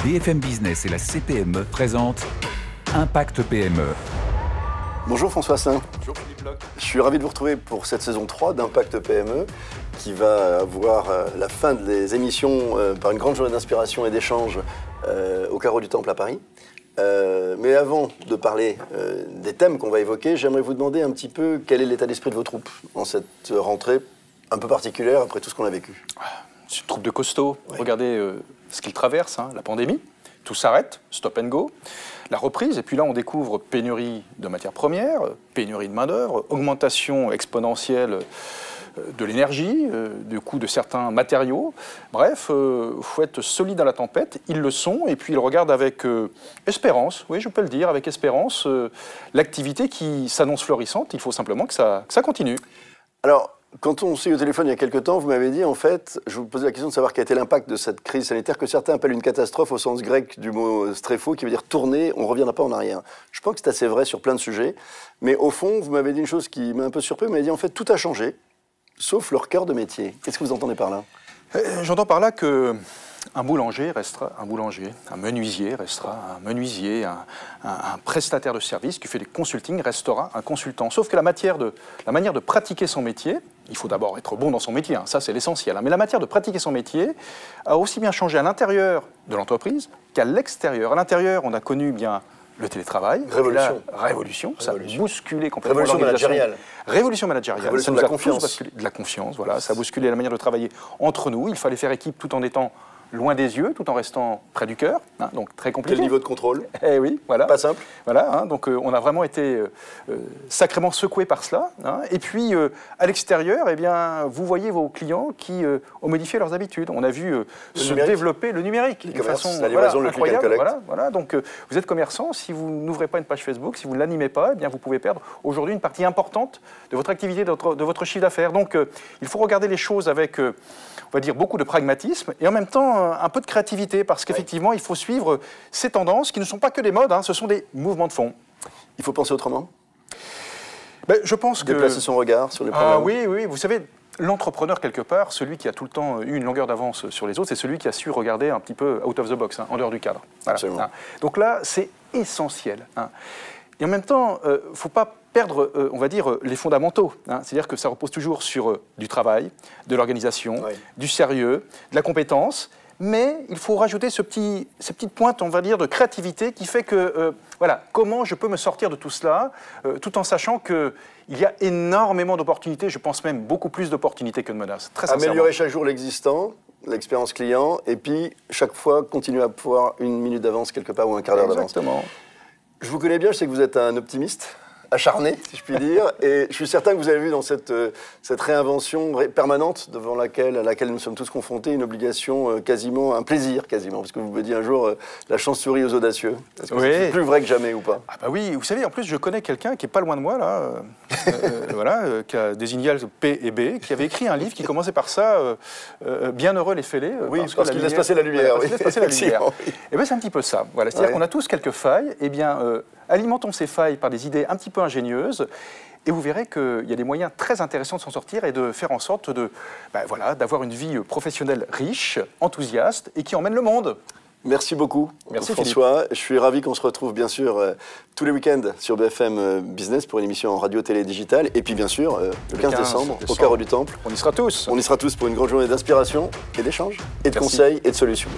BFM Business et la CPME présentent Impact PME. Bonjour François Asselin. Bonjour Philippe Locke. Je suis ravi de vous retrouver pour cette saison 3 d'Impact PME qui va avoir la fin des émissions par une grande journée d'inspiration et d'échange au Carreau du Temple à Paris. Mais avant de parler des thèmes qu'on va évoquer, j'aimerais vous demander un petit peu quel est l'état d'esprit de vos troupes en cette rentrée un peu particulière après tout ce qu'on a vécu. C'est une troupe de costauds. Ouais. Regardez ce qu'ils traversent, la pandémie. Tout s'arrête, stop and go. La reprise, et puis là on découvre pénurie de matières premières, pénurie de main-d'œuvre, augmentation exponentielle de l'énergie, du coût de certains matériaux. Bref, il faut être solide à la tempête, ils le sont, et puis ils regardent avec espérance, oui je peux le dire, avec espérance, l'activité qui s'annonce florissante. Il faut simplement que ça continue. Alors, quand on s'est eu au téléphone il y a quelques temps, vous m'avez dit, en fait, je vous posais la question de savoir quel était l'impact de cette crise sanitaire que certains appellent une catastrophe au sens grec du mot stréphos, qui veut dire tourner, on ne reviendra pas en arrière. Je pense que c'est assez vrai sur plein de sujets, mais au fond, vous m'avez dit une chose qui m'a un peu surpris, vous m'avez dit, en fait, tout a changé, sauf leur cœur de métier. Qu'est-ce que vous entendez par là ? J'entends par là que un boulanger restera un boulanger, un menuisier restera un menuisier, un prestataire de service qui fait des consultings restera un consultant. Sauf que la manière de pratiquer son métier, il faut d'abord être bon dans son métier, ça c'est l'essentiel, mais la matière de pratiquer son métier a aussi bien changé à l'intérieur de l'entreprise qu'à l'extérieur. À l'intérieur, on a connu bien le télétravail. Révolution. Ça a bousculé complètement l'organisation. Révolution managériale. Révolution de la confiance. De la confiance, voilà. Ça a bousculé la manière de travailler entre nous. Il fallait faire équipe tout en étant loin des yeux, tout en restant près du cœur, donc très compliqué. Quel niveau de contrôle ? Eh oui, voilà. Pas simple. Voilà, donc on a vraiment été sacrément secoués par cela. Et puis, à l'extérieur, eh bien, vous voyez vos clients qui ont modifié leurs habitudes. On a vu se développer le numérique de façon incroyable. Voilà, donc vous êtes commerçant, si vous n'ouvrez pas une page Facebook, si vous ne l'animez pas, eh bien, vous pouvez perdre aujourd'hui une partie importante de votre activité, de votre chiffre d'affaires. Donc, il faut regarder les choses avec, on va dire, beaucoup de pragmatisme et en même temps un peu de créativité, parce qu'effectivement, il faut suivre ces tendances qui ne sont pas que des modes, ce sont des mouvements de fond. Il faut penser autrement ? Je pense que... Déplacer son regard sur les problèmes. Oui, vous savez, l'entrepreneur, quelque part, celui qui a tout le temps eu une longueur d'avance sur les autres, c'est celui qui a su regarder un petit peu out of the box, en dehors du cadre. Voilà. Donc là, c'est essentiel. Et en même temps, il ne faut pas perdre, on va dire, les fondamentaux. C'est-à-dire que ça repose toujours sur du travail, de l'organisation, du sérieux, de la compétence. Mais il faut rajouter ces petites pointes, on va dire, de créativité qui fait que, comment je peux me sortir de tout cela, tout en sachant qu'il y a énormément d'opportunités, je pense même beaucoup plus d'opportunités que de menaces. Très sincèrement. Améliorer chaque jour l'existant, l'expérience client, et puis chaque fois continuer à pouvoir une minute d'avance quelque part ou un quart d'heure d'avance. Exactement. Je vous connais bien, je sais que vous êtes un optimiste. Acharné, si je puis dire, et je suis certain que vous avez vu dans cette réinvention permanente à laquelle nous sommes tous confrontés, une obligation quasiment, un plaisir quasiment, parce que vous me dites un jour, la chance sourit aux audacieux. Est-ce que c'est plus vrai que jamais ou pas ? Ah bah oui, vous savez, en plus je connais quelqu'un qui est pas loin de moi, là, qui a des initiales P et B, qui avait écrit un livre qui commençait par ça, Bienheureux les fêlés. Parce qu'il laisse passer la lumière. Parce qu'il laisse passer la lumière. Et bien c'est un petit peu ça. Voilà, c'est-à-dire qu'on a tous quelques failles, et bien alimentons ces failles par des idées un petit peu ingénieuses, et vous verrez qu'il y a des moyens très intéressants de s'en sortir et de faire en sorte d'avoir une vie professionnelle riche, enthousiaste et qui emmène le monde. Merci beaucoup, Merci François. Philippe. Je suis ravi qu'on se retrouve bien sûr tous les week-ends sur BFM Business pour une émission en radio, télé, digitale, et puis bien sûr le 15 décembre au Carreau du Temple. On y sera tous. On y sera tous pour une grande journée d'inspiration et d'échange, et de conseils et de solutions.